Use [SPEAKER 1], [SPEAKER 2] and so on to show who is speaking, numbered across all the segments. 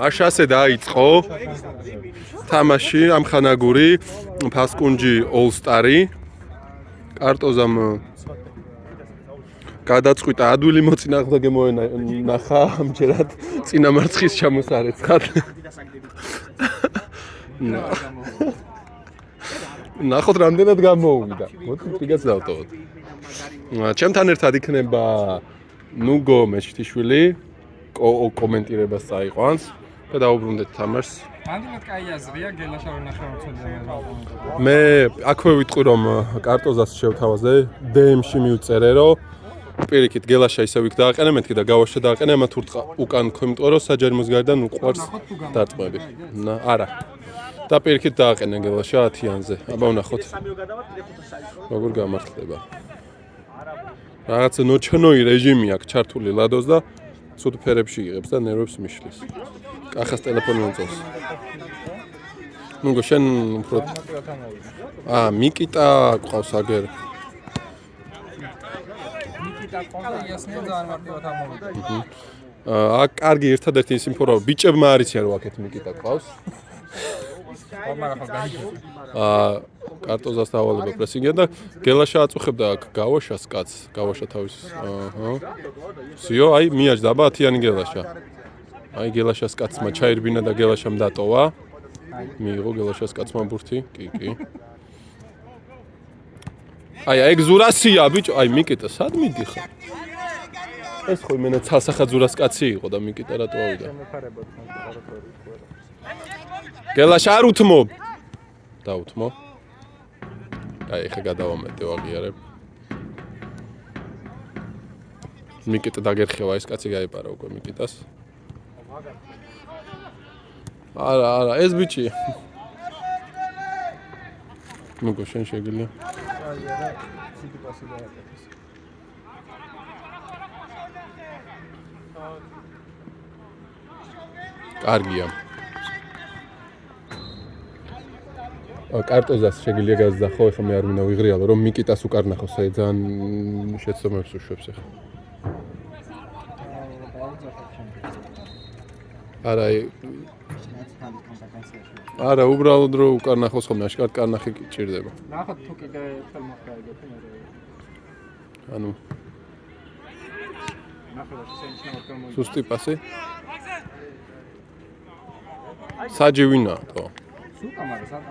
[SPEAKER 1] აშასე დაიწყო თამაში ამხანაგური ფასკუნჯი All-Star-ი კარტოზამ გადაწყვიტა ადვილი მოწინააღმდეგე მოენახა ამჯერად წინამარცხის ჩამოსარეცხად ნახოთ რამდენად გამოუვიდა მოდი პიგაც დავტოვოთ ჩემთან ერთად იქნება ნუგო მეჩთიშვილი კომენტირებას წაიყვანს და დაუბრუნდეთ თამაშს.
[SPEAKER 2] ამდენად კაი აზრია გელაშა ვერ ნახევარწოდია.
[SPEAKER 1] მე აქვე ვიტყვი რომ კარტოზას შევთავაზე DM-ში მივწერე რომ პირიქით გელაშა ისევ იქ დააყენე მეთქი და გავაშა დააყენე ამა თუ უკან ქვემტყო რომ საჯარიმოს გარდან უყვარს დარტყმები. არა. და პირიქით დააყენე გელაშა 10-იანზე. აბა ვნახოთ. როგორ გამართლდება. რაღაცა ნოჩნოი რეჟიმი აქვს ჩართული ლადოს და სულ ფერებში იღებს და ნერვებს მიშლის. კახას ტელეფონი მოწევს. ნუგო შენ უფრო მიკიტა ყავს აგერ.
[SPEAKER 2] მიკიტა ყავს იასნია ძალიან მარტივად ამოვიდა.
[SPEAKER 1] კარგი ერთადერთი ის ინფო რომ ბიჭებმა არ იციან რომ აქეთ მიკიტა ყავს. კარტოზას დავალება პრესინგია და გელაშა აწუხებდა აქ გავაშას კაც გავაშა თავის სიო აი მიაჯდა აბა 10-იანი გელაშა აი გელაშას კაცმა ჩაირბინა და გელაშამ დატოვა მიიღო გელაშას კაცმა ბურთი კი აი ეგ ზურასია ბიჭო აი მიკიტა სად მიდიხარ ეს ხო იმენა ცალსახად ზურას კაცი იყო და მიკიტა რატო ავიდა გელაშა არ უთმო დაუთმო აი ხა გადავამეტე ვაღიარებ მიკიტა დაგერხევა ეს კაცი გაიპარა უკვე მიკიტას არა ეს ბიჭი ნუგო შენ შეგიძლია კარგია კარტოზას შეგიძლია გაზდახო, ეხლა მე არ მინდა ვიღრიალო, რომ მიკიტას უკარ ნახოს, აი ძალიან შეცდომებს უშვებს ეხლა. არა, უბრალოდ რომ უკარ ნახოს ხოლმე, აშკარად კარნახი ჭირდება.
[SPEAKER 2] ნახოთ თუ კიდე ერთხელ მოხდაიგეთ მე.
[SPEAKER 1] ანუ
[SPEAKER 2] ნახოთ შენიშნავად გამოიცა.
[SPEAKER 1] სუსტი პასი. საჯი ვინა თო.
[SPEAKER 2] სუკამარა სად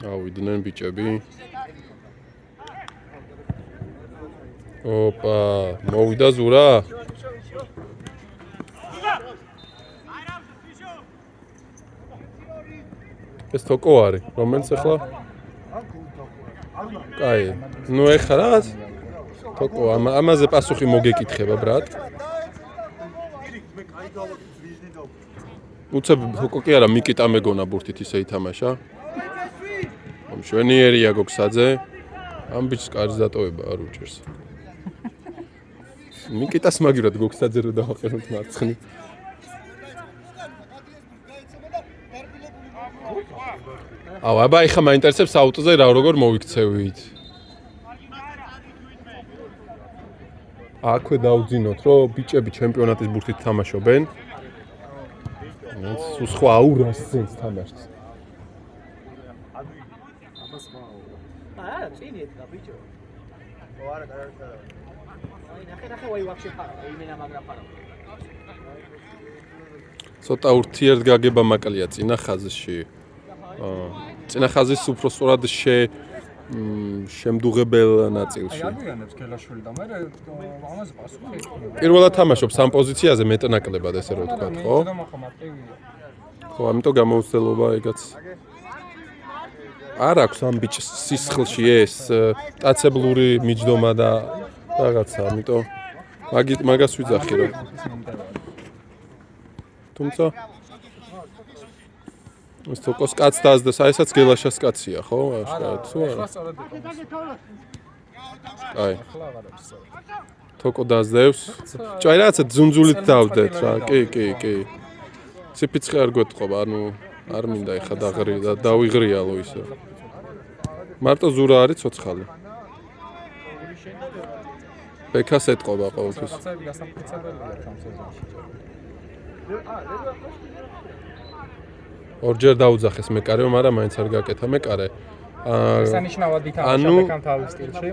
[SPEAKER 1] ავიდნენ ბიჭები. ოპა, მოვიდა ზურა. ეს თოკო არის, რომელიც ახლა? კაი, ნუ ეხლა რაღაც თოკო, ამაზე პასუხი მოგეკითხება, ბრატ. უცებ თოკო კი არა, მიკიტა მეგონა ბურთით ისე ითამაშა. მშვენიერია გოგსაძე. ამ ბიჭს კარს დატოვება არ უჭერს. მიკიტას მაგივრად გოგსაძე რო დავაყენოთ მარცხნივ. აბა ეხა მაინტერესებს აუტოზე რა როგორ მოვიქცევით. აქვე დავძინოთ რომ ბიჭები ჩემპიონატის ბურთით თამაშობენ. სულ სხვა აურას ძენს თამაშს.
[SPEAKER 3] არა, წინ ედგა ბიჭო. ო არა, არა. აი, ნახე ვაი ვაფშე ხარა, იმენა მაგრა ხარა.
[SPEAKER 1] ცოტა ურთიერთგაგება მაკლია წინა ხაზში. წინა ხაზის უფრო სწორად შემდუღებელ ნაწილში.
[SPEAKER 2] აი, ადვიანებს გელაშვილი და მე ამაზე პასუხი ექნება.
[SPEAKER 1] პირველად თამაშობს ამ პოზიციაზე მეტნაკლებად ესე რომ ვთქვა, ხო? ხო, ამიტომ გამოუცდელობა ეგაც. არ აქვს ამ ბიჭს სისხლში ეს ტაცებლური მიჯდომა და რაღაცა, ამიტომ მაგას ვიძახი რომ. თუმცა ეს თოკოს კაც დაასდეს, აი ესაც გელაშას კაცია, ხო? აშკარად თუ არა? აი. თოკო დაასდევს. ჭაი რაღაცა ძუნძულით დავდეთ რა. კი. ციფიცხე არ გვეთყობა, ანუ არ მინდა ეხა დავიღრიალო ისე. მარტო ზურა არის ცოცხალი. ბექას ეტყობა ყოველთვის.
[SPEAKER 2] რაღაცები გასაფრთხებელია ამ სეზონში.
[SPEAKER 1] ორჯერ დაუძახეს მეკარეო, მაგრამ მაინც არ გაკეთა მეკარე.
[SPEAKER 2] სანიშნავად ითამაშა
[SPEAKER 1] ანუ
[SPEAKER 2] ბეკამ თავის სტილში.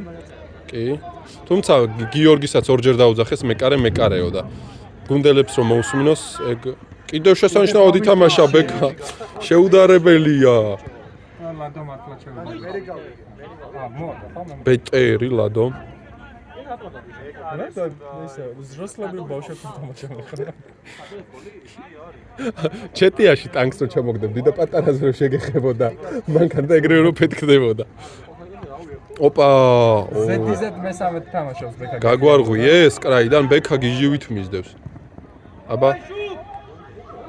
[SPEAKER 1] კი. თუმცა გიორგისაც ორჯერ დაუძახეს მეკარეო და გუნდელებს რომ მოусმინოს, ეგ კიდევ შესანიშნავად ითამაშა ბეკა. შეუდარებელია.
[SPEAKER 2] ლადო მართლა შეუძლია.
[SPEAKER 1] ბეტერი ლადო.
[SPEAKER 2] Это взрослый баушек თამაშობენ ხარ.
[SPEAKER 1] ჩეტიაში ტანკს რო ჩამოგდებდი და პატარას რო შეგეხებოდა, მანქან და ეგრევე რო ფეთქდებოდა. ოპა!
[SPEAKER 2] ზედიზედ მესამედ თამაშობს ბექა.
[SPEAKER 1] გაგვარღვი ეს კრაიდან ბექა გიჟივით მისდევს. აბა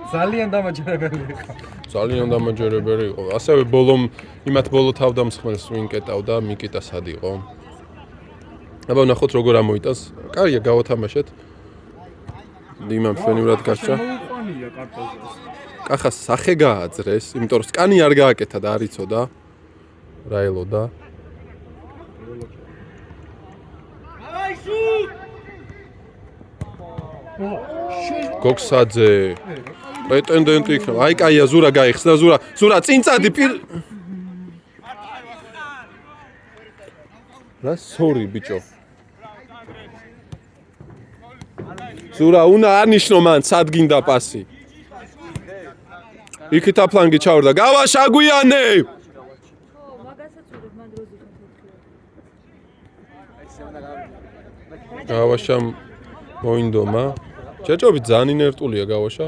[SPEAKER 2] ძალიან დამაჯერებელი იყო.
[SPEAKER 1] ძალიან დამაჯერებელი იყო. ასევე ბოლომ იმათ ბოლო თავდამსხმელს ვინკეტავდა, მიკიტა სად იყო. აბა ნახოთ როგორ ამოიტანს. კარია გავათამაშეთ. დიმამ შვენივრად გაჩა.
[SPEAKER 2] მოუყვანია კარტოზას.
[SPEAKER 1] კახას სახე გააძრეს, იმიტომ რომ სკანი არ გააკეთა და არ იცოდა. რა ელოდა? გოქსაძე პრეტენდენტი იქნება. აი კაია ზურა გაიხსნა ზურა წინწადი რა სორი ბიჭო. ზურა უნდა არნიშნო მან სად გინდა პასი. იქით აფლანგი ჩავარდა. გავა შაგვიანე. გავაშამ მოინდომა. ჯეჯობი ძალიან ინერტულია გავაშა.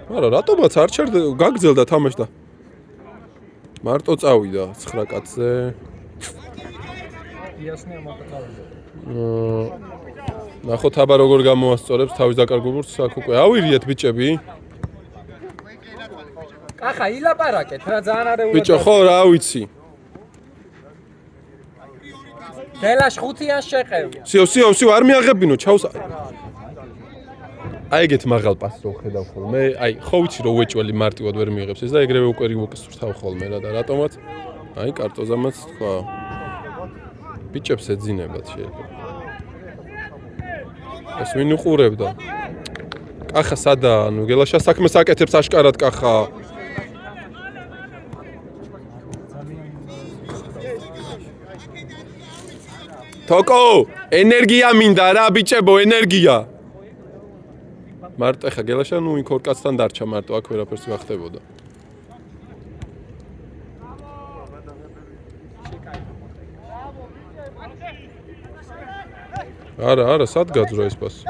[SPEAKER 1] მაგრამ რატომაც არ ჩერდა გაგძელდა თამაშდა. მარტო წავიდა 9 კაცზე.
[SPEAKER 2] იასნია მოკავდა.
[SPEAKER 1] ნახოთ აბა როგორ გამოასწორებს თავის დაკარგულს აქ უკვე ავირიეთ ბიჭები.
[SPEAKER 2] კახა ილაპარაკეთ რა ძალიან არეულად.
[SPEAKER 1] ბიჭო ხო რა ვიცი.
[SPEAKER 2] გელაშ 5-იან შეყევი.
[SPEAKER 1] სიო არ მიაღებინო ჩავს. აი ეგეთ მაღალ პასს რო ხედავ ხოლმე. აი ხო ვიცი რომ უეჭველი მარტივად ვერ მიიღებს ეს და ეგრევე უკვე რიგოქისურთავ ხოლმე რა და რატომაც აი კარტოზამაც თქვა. ბიჭებს ეძინებათ შეიძლება. ეს ვინ უყურებდა? კახა სადა, ანუ გელაშა საქმეს აკეთებს აშკარად კახა. თოკო, ენერგია მინდა რა ბიჭებო, ენერგია. მარტო ხა გელაშა ნუ იქ ორ კაცთან დარჩა მარტო აქ ვერაფერს გახდებოდა. არა, სად გაძრა ეს პასი?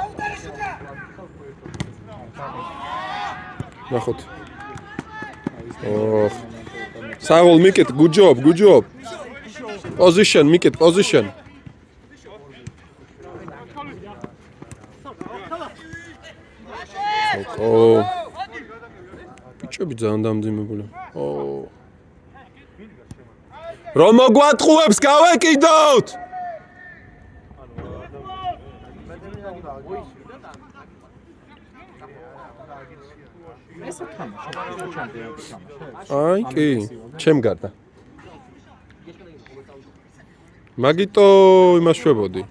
[SPEAKER 1] ნახოთ. ოხ. საღოლ მიკეთ, good job. Position, მიკეთ, position. ო. ბიჭები ძალიან დამძიმებული. ო. რომ მოგვატყუებს გავეკიდოთ! აი კი, ჩემ გარდა. მაგიტო იმაშვებოდი.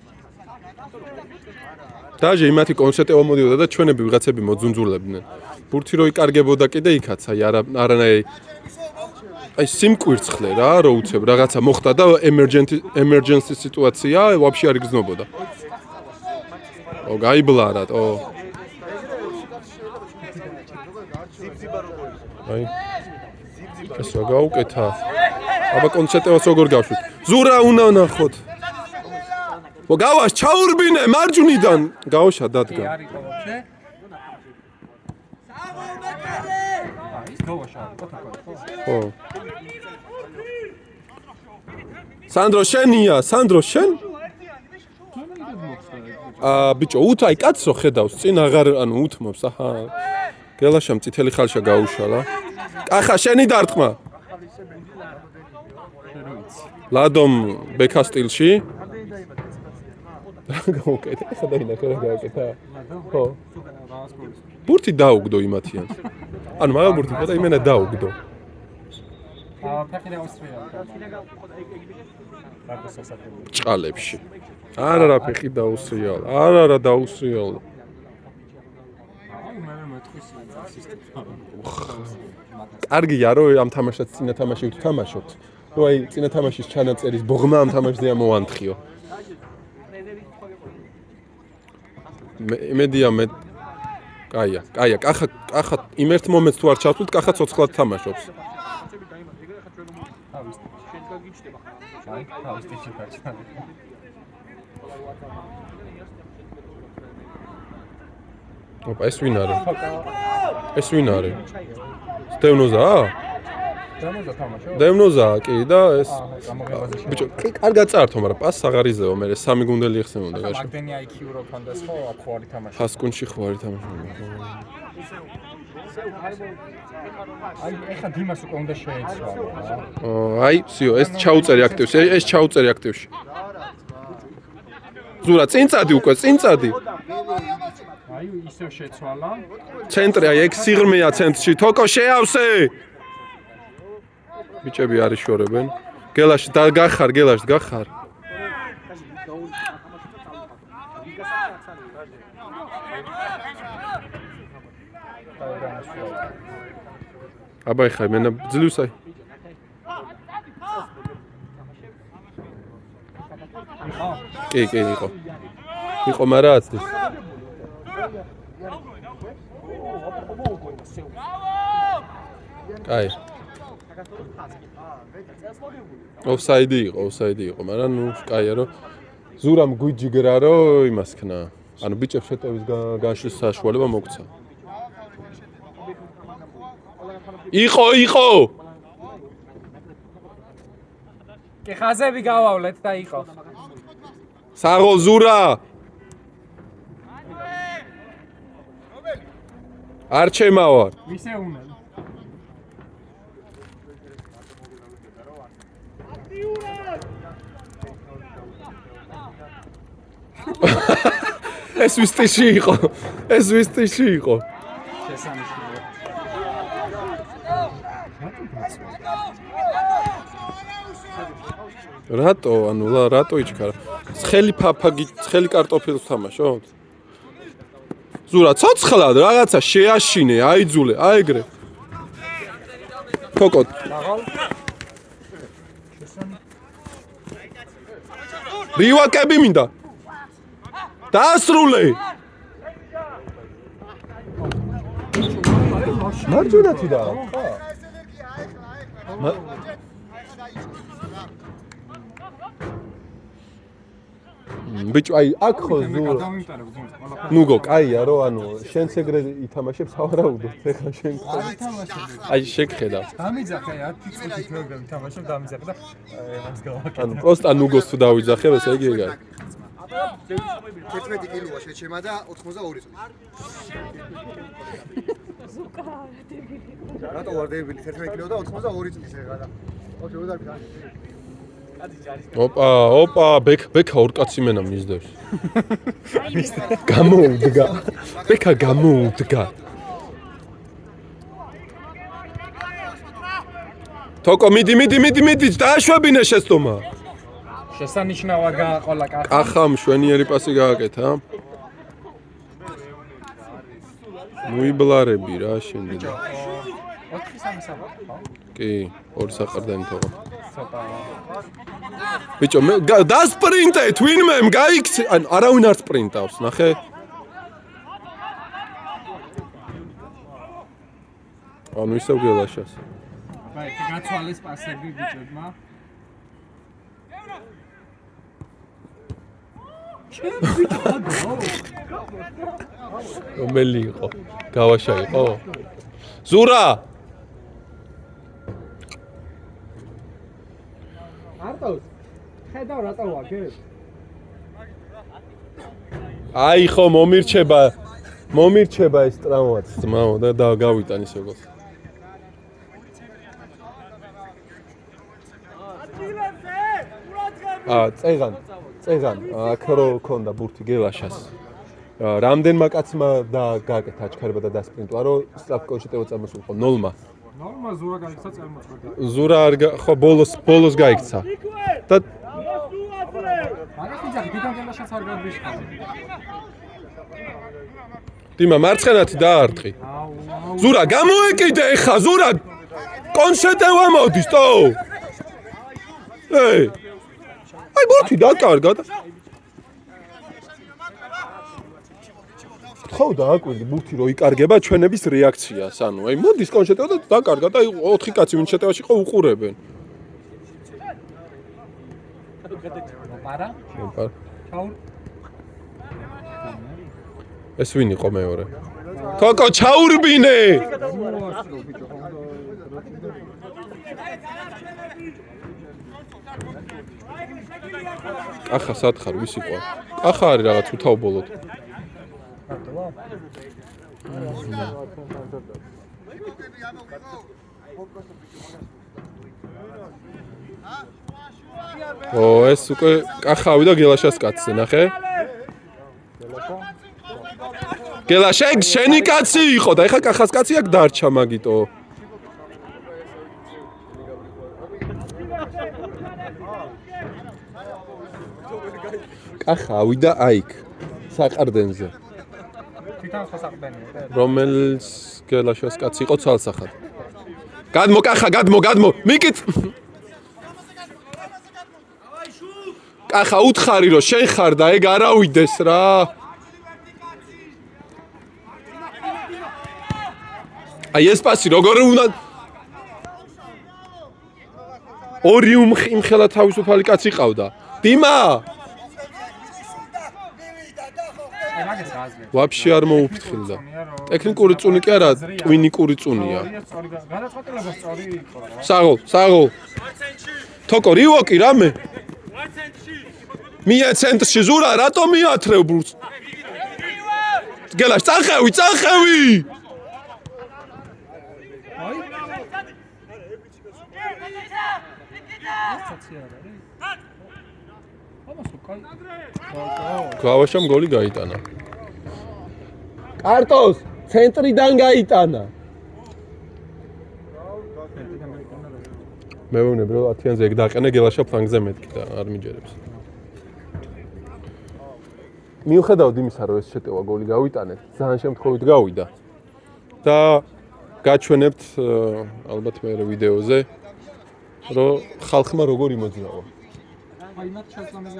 [SPEAKER 1] დაჟე იმათი კონცერტევა მოდიოდა და ჩვენები ვიღაცები მოძუნძულებდნენ. ბურთი რო იკარგებოდა კიდე იქაც, აი არანაირი აი სიმკვირცხლე რა, რო უცებ რაღაცა მოხდა და emergency სიტუაცია, ვაფშე არ იგრძნობოდა. ო გაიბლარად, ო. აი ეს რა გაუკეთა? აბა კონცერტევას როგორ გავშვით? ზურა უნდა ნახოთ. მოგავას ჩაურბინე მარჯვნიდან. გავაშა დადგა.
[SPEAKER 2] კი არისო ვაფშე? ის გავაშა,
[SPEAKER 1] ხო. სანდრო შენია, სანდრო შენ? ბიჭო, უთ აი კაცს რო ხედავს, წინ აღარ ანუ უთმობს, აჰა. გელაშამ წითელი ხალშა გაუშალა. კახა შენი დარტყმა. ლადომ ბექა სტილში. რა გაუკეთა? ხა დაინახე რა გააკეთა? ხო. ბურთი დაუგდო იმათიანს. ანუ მაგალ ბურთი ხოდა იმენა დაუგდო.
[SPEAKER 2] ფეხი დაუსრია.
[SPEAKER 1] ჭყალებში. არა ფეხი დაუსრიალა. არა დაუსრიალა.
[SPEAKER 2] მე მეთქვის სისტემა.
[SPEAKER 1] კარგია რომ ამ თამაშს წინა თამაში ვთამაშობთ. რომ აი წინა თამაშის ჩანაწერის ბოღმა ამ თამაშზე ამოვანთხიო. მედია მე კაია, კახა იმ ერთ მომენტს თუ არ ჩავთვლით, კახა ცოცხლად თამაშობს. ოპა, ეს ვინ არის? ეს ვინ არის? დევნოზაა? დევნოზაა, კი და ეს ბიჭო, კი კარგად წართო, მაგრამ პასს აღარ იზეო, მე 3 გუნდელი იხსენოდა გაშა.
[SPEAKER 2] მაგდენი IQ რო ქონდეს ხო, აქ ხო არის თამაში.
[SPEAKER 1] ფასკუნში ხო არის თამაში.
[SPEAKER 2] აი, ეხლა დიმას უკვე უნდა შეეცვალო რა.
[SPEAKER 1] აი, სიო, ეს ჩაუწერი აქტივში, ეს ჩაუწერი აქტივში. ზურა, წინ წადი უკვე, წინ წადი.
[SPEAKER 2] აი, ისევ შეცვალა.
[SPEAKER 1] ცენტრი, აი, ეგ სიღრმეა ცენტრში. თოკო შეავსე. ბიჭები არის შორებენ. გელაში და გახარ, გელაში გახარ. აბა ხა მენა ძლივს აი. კი, იყო. იყო მარა აცდის. კაი. ოფსაიდი იყო, მაგრამ ნუ კაია რომ ზურამ გვიჯიგრა რომ იმას ქნა. ანუ ბიჭებს შეტევის განშლის საშუალება მოგცა. იყო.
[SPEAKER 2] კი ხაზები გავავლეთ და იყო.
[SPEAKER 1] საღო ზურა. არ ჩემავარ.
[SPEAKER 2] ვისე უნდა.
[SPEAKER 1] ეს ვის ტიში იყო?
[SPEAKER 2] შესანიშნავია.
[SPEAKER 1] რატო? ანუ რატო იჩქარა? ცხელი კარტოფილს თამაშობთ? ზურა, ცოცხლად რაღაცა შეაშინე, აიძულე, აეგრე. თოკო. რივაკები მინდა. დაასრულე. მარჯვნათი და. ბიჭო, აი, აქ ხო ზურა. ნუგო, კაია რომ ანუ შენც ეგრე ითამაშებს ავარაუდო, ეხლა შენ. აი, შეგხედა.
[SPEAKER 2] დამიძახე 10 წუთი პროგრამი თამაშობ, დამიძახე და მას გავაკეთე.
[SPEAKER 1] ანუ პროსტა ნუგოს თუ დავიძახებ, ესე იგი ეგ არის.
[SPEAKER 4] 11 კილოა შეჩემა და 82 წუთი. რატო ვარ დებილი 11 კილო და 82 წუთი შეგადა. ოკეი, უნდა ვიქნა.
[SPEAKER 1] ოპა, ბექა ორ კაცი მენა მისდევს. გამოუდგა. ბექა გამოუდგა. თოკო, მიდი, დააშვებინე შეცდომა.
[SPEAKER 2] შესანიშნავა გააყოლა კახა.
[SPEAKER 1] კახა მშვენიერი პასი გააკეთა. მოიბლარები რა შენდი.
[SPEAKER 2] 4-3 საათი, ხო?
[SPEAKER 1] კი, 2 საყრდენი თოყო.
[SPEAKER 2] ცოტა.
[SPEAKER 1] ბიჭო, მე დასპრინტე თვინმემ გაიქცე, ან არავინ არ სპრინტავს, ნახე. ანუ ისევ გელაშას.
[SPEAKER 2] აი, გაცვალეს პასები ბიჭებმა.
[SPEAKER 1] რომელი იყო? გავაშა იყო? ზურა!
[SPEAKER 2] არტოს, ხედავ რატო ვაგებ?
[SPEAKER 1] აი ხო მომირჩება ეს ტრამვაც, ძმაო და გავიტან ისე გოს. წეგან, აქ რო ქონდა ბურთი გელაშას. რამდენმა კაცმა და გააკეთა აჩქარება და დასპრინტვა, რომ სტრაფკოში ტევო წამოსულიყო 0-მა.
[SPEAKER 2] ნორმა ზურა გაიქცა წელმოწმება.
[SPEAKER 1] ზურა არ ხო ბოლოს გაიქცა. და
[SPEAKER 2] მაგას ვიძახი თვითონ გელაშაც არ გაგვიშკა.
[SPEAKER 1] დიმა მარცხენათი დაარტყი. ზურა გამოეკიდე ეხა ზურა კონსეტევა მოდის თო. აი ბოთი დაკარგა და ხო დააკვირდი ბუთი რო იკარგება ჩვენების რეაქციას ანუ აი მოდის კონსეტევა და დაკარგა და 4 კაცი ვინ შეტევაში ხო უყურებენ.
[SPEAKER 2] პარა? ჩაურ.
[SPEAKER 1] ეს ვინ იყო მეორე? კოკო ჩაურბინე! კახა სათხარ ვის იყო? კახა არის რაღაც უთავბოლოდ. ეს უკვე კახავი და გელაშას კაცზე, ნახე? გელაშა ეგ შენი კაცი იყო და ეხა კახას კაცი აქ დარჩა მაგიტო. კახა ავიდა აიქ საყარდენზე.
[SPEAKER 2] თვითონ ხო საყრდენია.
[SPEAKER 1] რომელს გელაშას კაცი იყო ცალსახად. გადმო კახა, გადმო. მიკით. კახა უთხარი რომ შენ ხარ და ეგ არავიდეს რა. აი ეს პასი როგორ უნდა ორი იმხელა თავისუფალი კაცი ყავდა. დიმა ვაფშე არ მოუფრთხილდა. ტექნიკური წუნი კი არა, ტვინიკური წუნია.
[SPEAKER 2] გადაწყვეტილება სწორი იყო რა.
[SPEAKER 1] საღოლ. თოკო რივოკი რამე? მია ცენტრში ზურა რატო მიათრევ ბრუს? გელაშ წახევი! გავაშამ გოლი გაიტანა. კარტოს ცენტრიდან გაიტანა. მე ვუნებ რომ 10-იანზე ეგ დააყენე გელაშა ფლანგზე მეთქი და არ მიჯერებს. მიუხედავად იმისა რომ ეს შეტევა გოლი გავიტანეთ, ძალიან შემთხვევით გავიდა. და გაჩვენებთ ალბათ მე ვიდეოზე რომ ხალხმა როგორ იმოძრავა.
[SPEAKER 2] აი მათ შეწამეს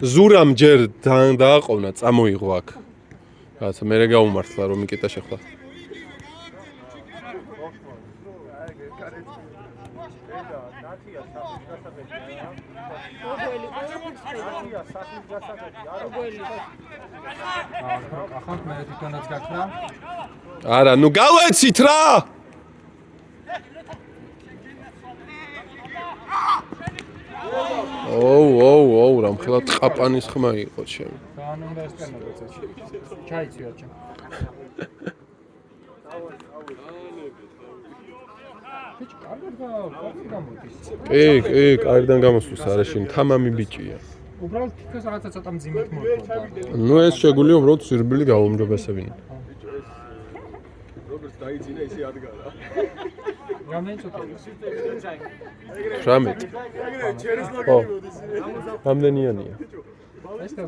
[SPEAKER 1] ზურამ ჯერ დააყოვნა, წამოიღო აქ. რაღაცა მე გაუმართლა რომ მიკიტა შეხლა.
[SPEAKER 2] ახლა მე თვითონაც გაქრა.
[SPEAKER 1] არა, ნუ გავეცით რა! ოუ, რამხელა ტყაპანის ხმა იყო ჩემი.
[SPEAKER 2] ძალიან უნდა ესწრებოდა წეში. ჩაიცვია ჩემ. ბიჭი, კარგად გამოდის.
[SPEAKER 1] კი, კარგიდან გამოსვლის არეში, თამამი ბიჭია.
[SPEAKER 2] უბრალოდ თითქოს რაღაცა ცოტა მძიმედ მოხდა.
[SPEAKER 1] ნუ ეს შეგვიძლია უბრალოდ სირბილი გავუმჯობესებინა.
[SPEAKER 4] როგორც დაიძინა ისე ადგარა.
[SPEAKER 1] რამეთ. ხო. რამდენიანია?
[SPEAKER 2] ეს და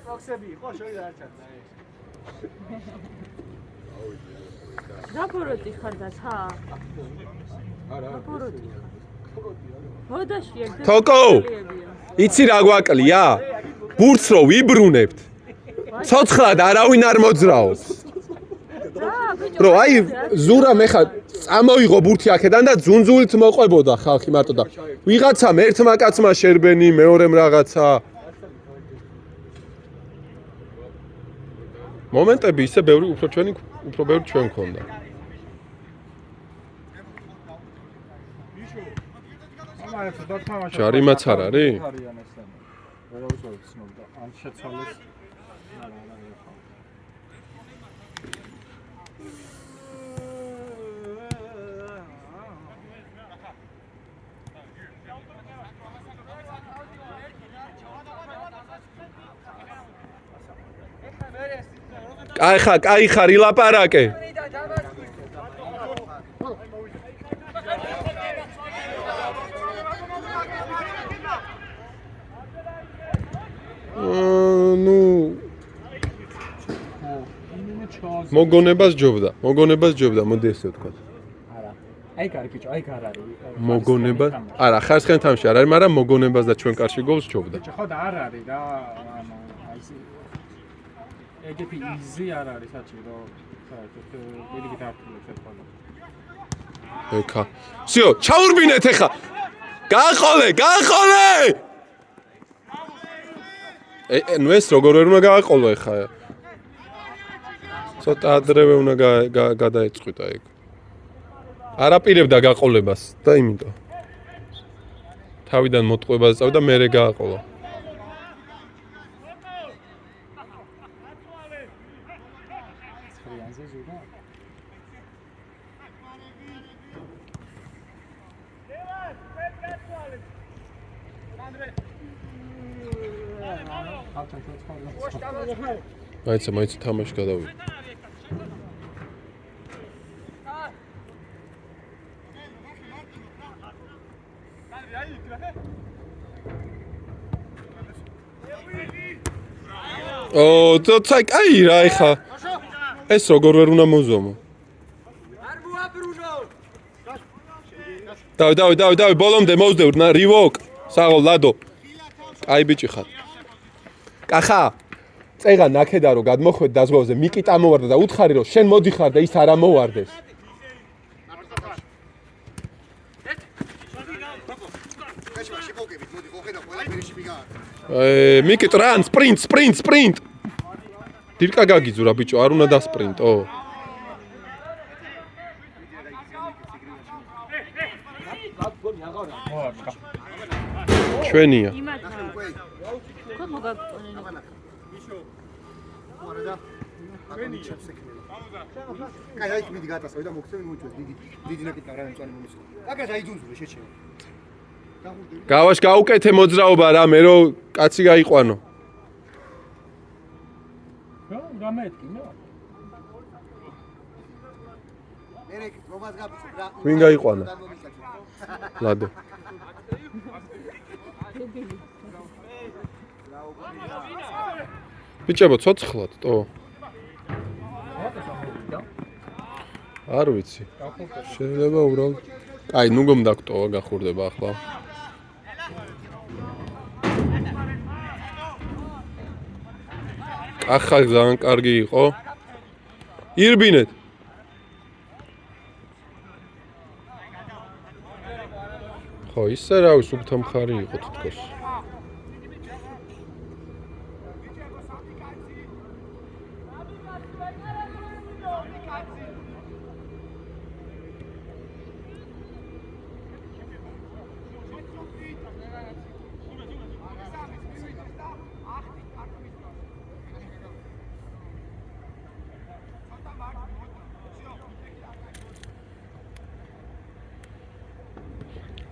[SPEAKER 3] კოქსები იყო შევიდა არჩად.
[SPEAKER 5] რაპოროტი ხარ და ცა? არა. რაპოროტი ხარ. ბოდაში ეგ
[SPEAKER 1] თოკო! იცი რა გვაკლია? ბურთს რო ვიბრუნებთ. ცოცხლად არავინ არ მოძრაობს. რო აი ზურამ ეხა წამოიღო ბურთი აქედან და ძუნძულით მოყვებოდა ხალხი მარტო და ვიღაცამ ერთმა კაცმა შერბენი, მეორემ რაღაცა. მომენტები ისე ბევრი უფრო ბევრი ჩვენ გქონდა. ჯარიმაც არ არის?
[SPEAKER 2] რა უწევთ ცნობდა ან შეცვალეს
[SPEAKER 3] ეხლა მე ეს
[SPEAKER 1] კაი ხარ ილაპარაკე. ნუ მოგონებას ჯობდა, მოდი ესე ვთქვა.
[SPEAKER 2] არა. აი კარი ბიჭო, აი კარ არის.
[SPEAKER 1] მოგონება? არა, ხარისხიან თამაში არ არის, მაგრამ მოგონებას და ჩვენ კარში გოლს ჯობდა.
[SPEAKER 2] ხო და არ არის რა, აი ეს ეგეთი იზი არ არის საჭირო. საერთოდ პირიქით ართულებს ერთხელ.
[SPEAKER 1] ეხა. всё, ჩაურბინეთ ეხა. გააყოლე! ნუ ეს როგორ ვერ უნდა გააყოლო ეხა? ცოტა ადრევე უნდა გადაეწყვიტა ეგ. არაპირებდა გაყოლებას და იმიტომ. თავიდან მოტყვებას წავდა მერე გააყოლა. მაიცა თამაში გადავიდა. ცოტა კაი რა ეხა. ეს როგორ ვერ უნდა მოზომო. დავი, ბოლომდე მოვსდევ, რივოკ, საღოლ, ლადო. აი ბიჭი ხარ. კახა, წეღა ნაკედა რომ გადმოხვედ დაზღვევზე, მიკიტა მოვარდა და უთხარი რომ შენ მოდიხარ და ის არ ამოვარდეს. მიკიტ რან, სპრინტ. დირკა გაგიძურა ბიჭო, არ უნდა დასპრინტო. ჩვენია.
[SPEAKER 4] კაი, აი მიდი გატასავი და მოგცემი მოიჭოს დიდი ნაკეტა რა მწვანე მომისო. აკაც აიძუნძულე შეჩემო.
[SPEAKER 1] გავაშ გაუკეთე მოძრაობა რა მე რომ კაცი გაიყვანო.
[SPEAKER 2] რა მეთქი მე?
[SPEAKER 4] ერეკ რომას გაბიცო რა.
[SPEAKER 1] ვინ გაიყვანა? ლადო. ბიჭებო ცოცხლად ტო. არ ვიცი. შეიძლება უბრალოდ. აი, ნუ გომდაგტოვა გახურდება ახლა. ახლა ძალიან კარგი იყო. ირბინეთ. ხო, ისე რა ვიცი, სუფთა მხარი იყო თითქოს.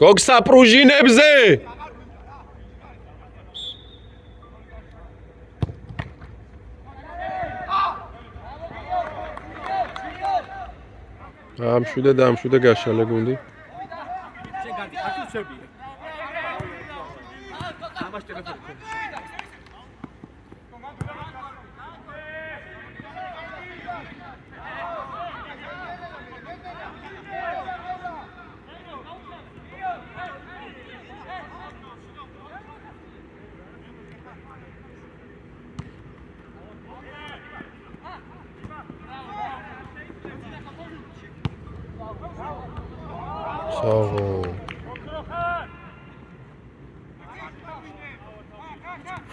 [SPEAKER 1] გოგსაპრუჟინებზე ამშვიდე გაშალე გუნდი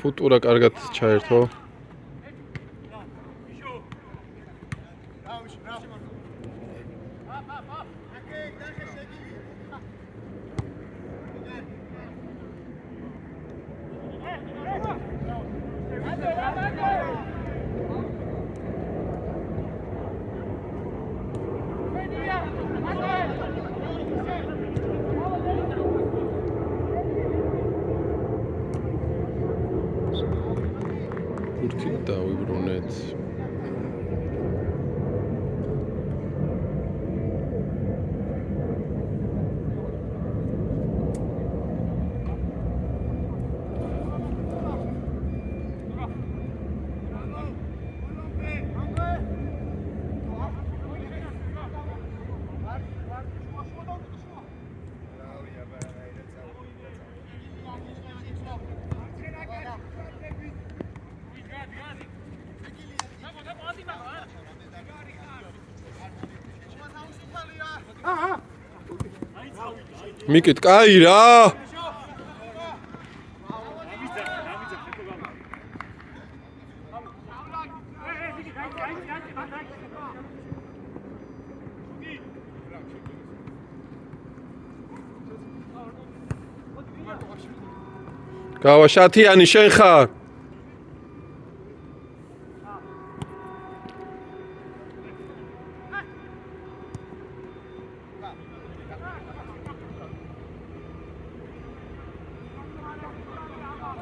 [SPEAKER 1] ფუტურა კარგად ჩაერთო. დავიბრუნეთ მიკით, კაი რა. გავა შათიანი შენ ხარ?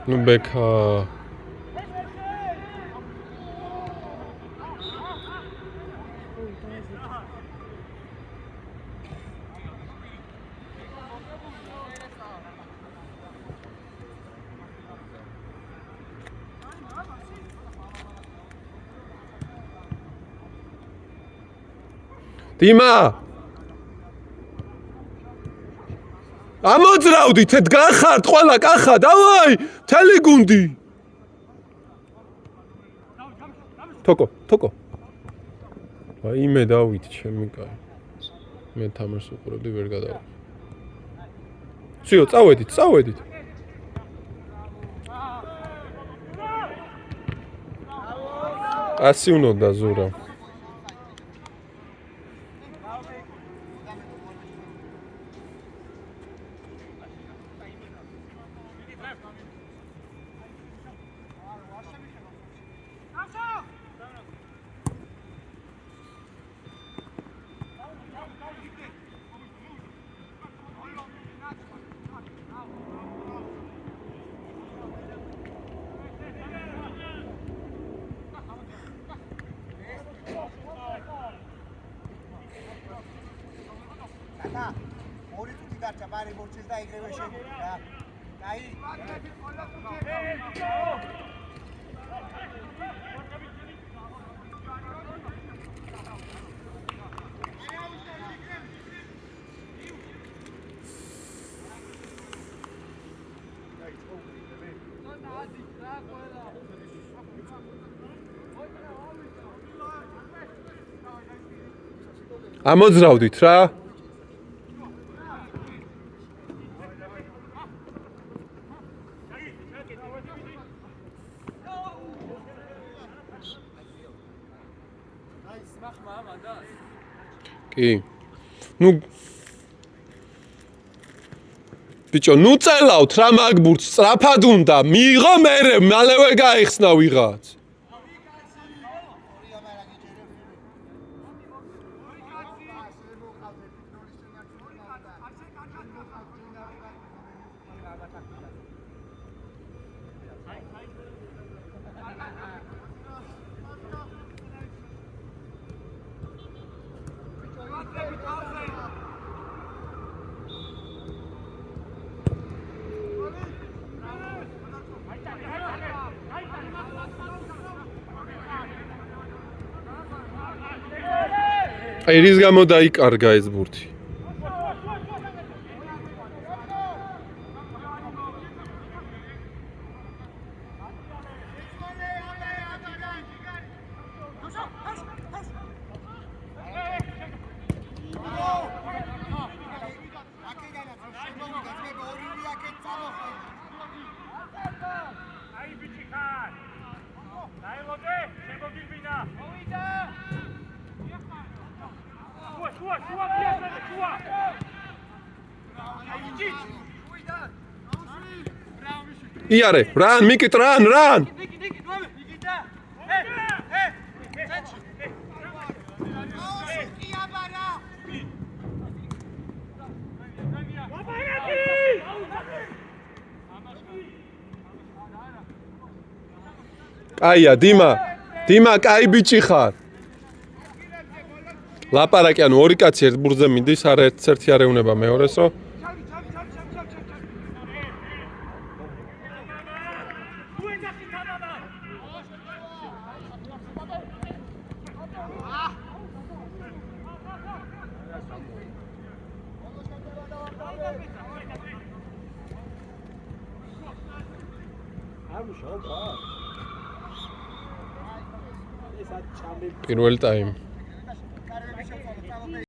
[SPEAKER 1] ნუ ბექა. დიმა ამოძრავდით დგახართ ყველა კახა დავაი თელი გუნდი თოკო აი მე დავით ჩემი კაი მე თამაშს უყურებდი ვერ გადავა სიო წავედით ასი უნდა ზურა
[SPEAKER 3] ორი წუთი გარჩა ბარი მორჩეს და იგრევე შეგიძლია. აი.
[SPEAKER 1] ამოძრავდით რა კი ნუ ბიჭო ნუ წელავთ რა მაგბურთს სწრაფად უნდა მიიღო მერე მალევე გაიხსნა ვიღაც აი რის გამო დაიკარგა ეს ბურთი იარე რან მიკით რან კაია დიმა კაი ბიჭი ხარ ლაპარაკი ანუ ორი კაცი ერთ ბურთზე მიდის არა ერთი არ ეუნება მეორესო პირველი ტაიმი